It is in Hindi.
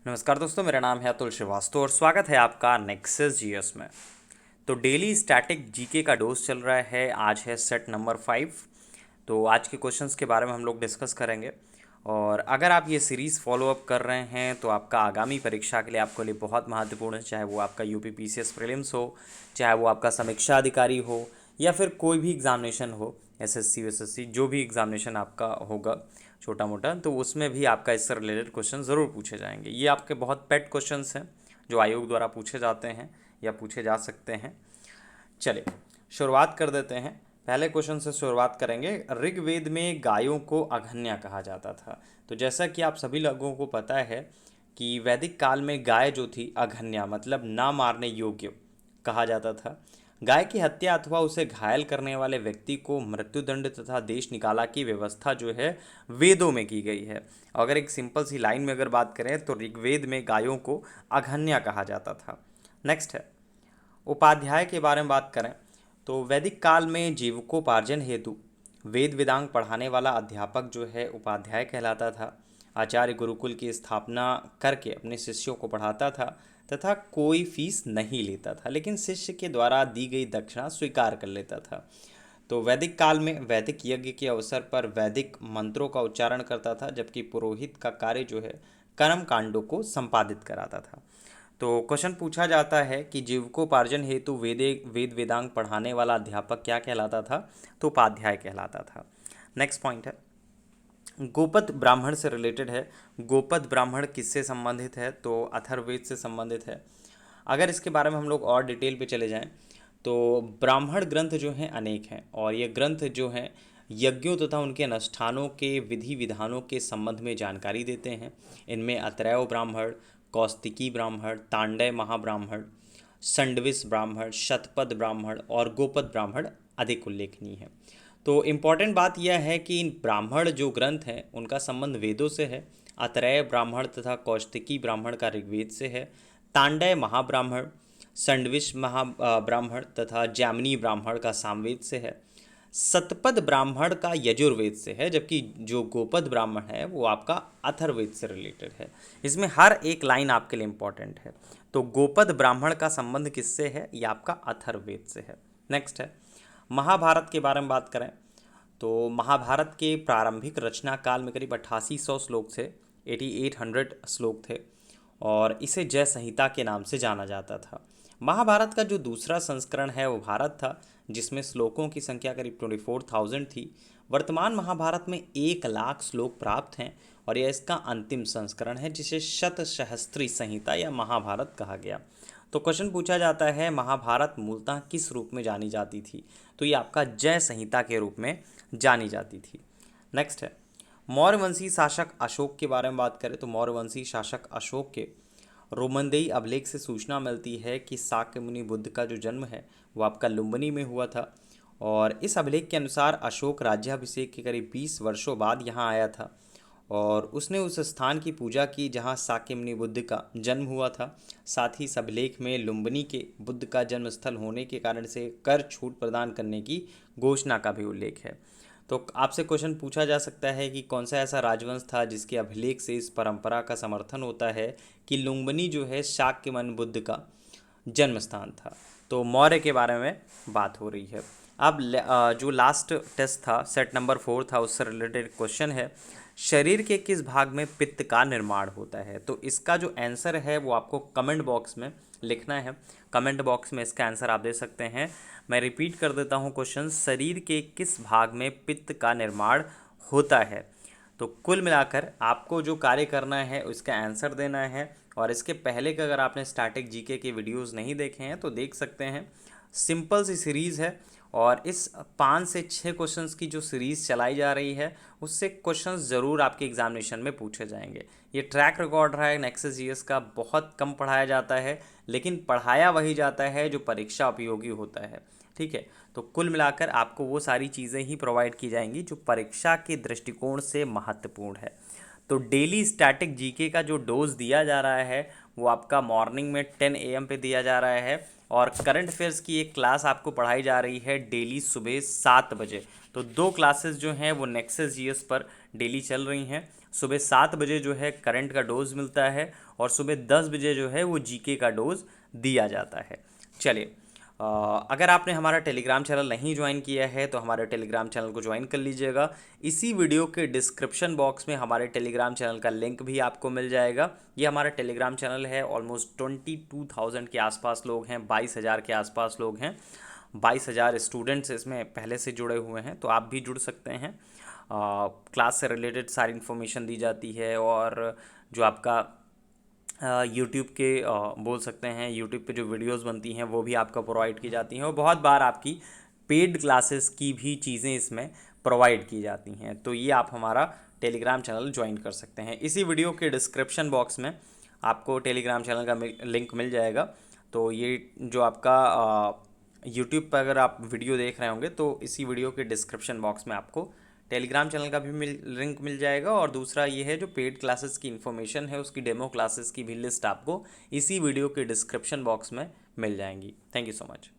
नमस्कार दोस्तों, मेरा नाम है अतुल श्रीवास्तव और स्वागत है आपका नेक्सस जीएस में। तो डेली स्टैटिक जीके का डोज चल रहा है। आज है सेट नंबर 5। तो आज के क्वेश्चंस के बारे में हम लोग डिस्कस करेंगे। और अगर आप ये सीरीज़ फॉलो अप कर रहे हैं तो आपका आगामी परीक्षा के लिए आपके लिए बहुत महत्वपूर्ण है, चाहे वो आपका यूपी पीसीएस प्रीलिम्स हो, चाहे वो आपका समीक्षा अधिकारी हो, या फिर कोई भी एग्ज़ामिनेशन हो, एसएससी वेसएससी जो भी एग्ज़ामिनेशन आपका होगा छोटा मोटा, तो उसमें भी आपका इससे रिलेटेड क्वेश्चन ज़रूर पूछे जाएंगे। ये आपके बहुत पेट क्वेश्चंस हैं जो आयोग द्वारा पूछे जाते हैं या पूछे जा सकते हैं। चलिए शुरुआत कर देते हैं। पहले क्वेश्चन से शुरुआत करेंगे। ऋग्वेद में गायों को अघन्या कहा जाता था। तो जैसा कि आप सभी लोगों को पता है कि वैदिक काल में गाय जो थी अघन्या मतलब ना मारने योग्य कहा जाता था। गाय की हत्या अथवा उसे घायल करने वाले व्यक्ति को मृत्युदंड तथा देश निकाला की व्यवस्था जो है वेदों में की गई है। अगर एक सिंपल सी लाइन में अगर बात करें तो ऋग्वेद में गायों को अघन्या कहा जाता था। नेक्स्ट है उपाध्याय के बारे में बात करें तो वैदिक काल में जीविकोपार्जन हेतु वेद वेदांग पढ़ाने वाला अध्यापक जो है उपाध्याय कहलाता था। आचार्य गुरुकुल की स्थापना करके अपने शिष्यों को पढ़ाता था तथा कोई फीस नहीं लेता था, लेकिन शिष्य के द्वारा दी गई दक्षिणा स्वीकार कर लेता था। तो वैदिक काल में वैदिक यज्ञ के अवसर पर वैदिक मंत्रों का उच्चारण करता था, जबकि पुरोहित का कार्य जो है कर्म कांडों को संपादित कराता था। तो क्वेश्चन पूछा जाता है कि जीविकोपार्जन हेतु वेद वेदांग पढ़ाने वाला अध्यापक क्या कहलाता था? तो उपाध्याय कहलाता था। नेक्स्ट पॉइंट है गोपद ब्राह्मण से रिलेटेड है। गोपद ब्राह्मण किससे संबंधित है? तो अथर्ववेद से संबंधित है। अगर इसके बारे में हम लोग और डिटेल पे चले जाएं तो ब्राह्मण ग्रंथ जो हैं अनेक हैं, और ये ग्रंथ जो हैं यज्ञों तथा उनके अनुष्ठानों के विधि विधानों के संबंध में जानकारी देते हैं। इनमें अत्रैव ब्राह्मण, कौस्तिकी ब्राह्मण, तांडय महाब्राह्मण, संडविस ब्राह्मण, शतपथ ब्राह्मण और गोपद ब्राह्मण अधिक उल्लेखनीय है। तो इम्पॉर्टेंट बात यह है कि इन ब्राह्मण जो ग्रंथ हैं उनका संबंध वेदों से है। अत्रैय ब्राह्मण तथा कौशिकी ब्राह्मण का ऋग्वेद से है। तांडय महाब्राह्मण, संडविश महा ब्राह्मण तथा जैमिनी ब्राह्मण का सामवेद से है। सतपद ब्राह्मण का यजुर्वेद से है, जबकि जो गोपद ब्राह्मण है वो आपका अथर्ववेद से रिलेटेड है। इसमें हर एक लाइन आपके लिए इंपॉर्टेंट है। तो गोपद ब्राह्मण का संबंध किससे है? ये आपका अथर्ववेद से है। नेक्स्ट है महाभारत के बारे में बात करें तो महाभारत के प्रारंभिक रचना काल में करीब 8800 श्लोक थे, 8800 श्लोक थे, और इसे जय संहिता के नाम से जाना जाता था। महाभारत का जो दूसरा संस्करण है वो भारत था, जिसमें श्लोकों की संख्या करीब 24,000 थी। वर्तमान महाभारत में 1 लाख श्लोक प्राप्त हैं और यह इसका अंतिम संस्करण है, जिसे शतसहस्त्री संहिता या महाभारत कहा गया। तो क्वेश्चन पूछा जाता है महाभारत मूलतः किस रूप में जानी जाती थी? तो ये आपका जय संहिता के रूप में जानी जाती थी। नेक्स्ट है मौर्यवंशी शासक अशोक के बारे में बात करें तो मौर्यवंशी शासक अशोक के रोमनदेही अभिलेख से सूचना मिलती है कि शाक्य मुनि बुद्ध का जो जन्म है वो आपका लुम्बिनी में हुआ था। और इस अभिलेख के अनुसार अशोक राज्याभिषेक के करीब 20 वर्षों बाद यहाँ आया था और उसने उस स्थान की पूजा की जहाँ शाक्यमुनि बुद्ध का जन्म हुआ था। साथ ही इस अभिलेख में लुम्बिनी के बुद्ध का जन्म स्थल होने के कारण से कर छूट प्रदान करने की घोषणा का भी उल्लेख है। तो आपसे क्वेश्चन पूछा जा सकता है कि कौन सा ऐसा राजवंश था जिसके अभिलेख से इस परंपरा का समर्थन होता है कि लुम्बिनी जो है शाक्यमुनि बुद्ध का जन्म स्थान था? तो मौर्य के बारे में बात हो रही है। अब जो लास्ट टेस्ट था सेट नंबर 4 था, उससे रिलेटेड क्वेश्चन है शरीर के किस भाग में पित्त का निर्माण होता है? तो इसका जो आंसर है वो आपको कमेंट बॉक्स में लिखना है। कमेंट बॉक्स में इसका आंसर आप दे सकते हैं। मैं रिपीट कर देता हूँ क्वेश्चन, शरीर के किस भाग में पित्त का निर्माण होता है? तो कुल मिलाकर आपको जो कार्य करना है उसका आंसर देना है। और इसके पहले का अगर आपने स्टैटिक जीके के वीडियोस नहीं देखे हैं तो देख सकते हैं। सिंपल सी सीरीज़ है और इस 5 से 6 क्वेश्चंस की जो सीरीज़ चलाई जा रही है उससे क्वेश्चंस ज़रूर आपके एग्जामिनेशन में पूछे जाएंगे। ये ट्रैक रिकॉर्ड रहा है नेक्सस जीएस का, बहुत कम पढ़ाया जाता है लेकिन पढ़ाया वही जाता है जो परीक्षा उपयोगी होता है। ठीक है, तो कुल मिलाकर आपको वो सारी चीज़ें ही प्रोवाइड की जाएंगी जो परीक्षा के दृष्टिकोण से महत्वपूर्ण है। तो डेली स्टैटिक जीके का जो डोज दिया जा रहा है वो आपका मॉर्निंग में 10 AM पे दिया जा रहा है, और करंट अफेयर्स की एक क्लास आपको पढ़ाई जा रही है डेली सुबह 7 बजे। तो 2 क्लासेस जो हैं वो नेक्सस जीएस पर डेली चल रही हैं। सुबह 7 बजे जो है करंट का डोज मिलता है और सुबह 10 बजे जो है वो जीके का डोज दिया जाता है। चलिए, अगर आपने हमारा टेलीग्राम चैनल नहीं ज्वाइन किया है तो हमारे टेलीग्राम चैनल को ज्वाइन कर लीजिएगा। इसी वीडियो के डिस्क्रिप्शन बॉक्स में हमारे टेलीग्राम चैनल का लिंक भी आपको मिल जाएगा। ये हमारा टेलीग्राम चैनल है, ऑलमोस्ट 22,000 के आसपास लोग हैं, 22,000 के आसपास लोग हैं, 22,000 स्टूडेंट्स इसमें पहले से जुड़े हुए हैं, तो आप भी जुड़ सकते हैं। क्लास से रिलेटेड सारी इन्फॉर्मेशन दी जाती है और जो आपका यूट्यूब के बोल सकते हैं यूट्यूब पे जो वीडियोस बनती हैं वो भी आपका प्रोवाइड की जाती हैं और बहुत बार आपकी पेड क्लासेस की भी चीज़ें इसमें प्रोवाइड की जाती हैं। तो ये आप हमारा टेलीग्राम चैनल ज्वाइन कर सकते हैं। इसी वीडियो के डिस्क्रिप्शन बॉक्स में आपको टेलीग्राम चैनल का लिंक मिल जाएगा। तो ये जो आपका यूट्यूब पर अगर आप वीडियो देख रहे होंगे तो इसी वीडियो के डिस्क्रिप्शन बॉक्स में आपको टेलीग्राम चैनल का भी लिंक मिल जाएगा और दूसरा ये है जो पेड क्लासेस की इन्फॉर्मेशन है उसकी डेमो क्लासेस की भी लिस्ट आपको इसी वीडियो के डिस्क्रिप्शन बॉक्स में मिल जाएंगी। Thank you so much.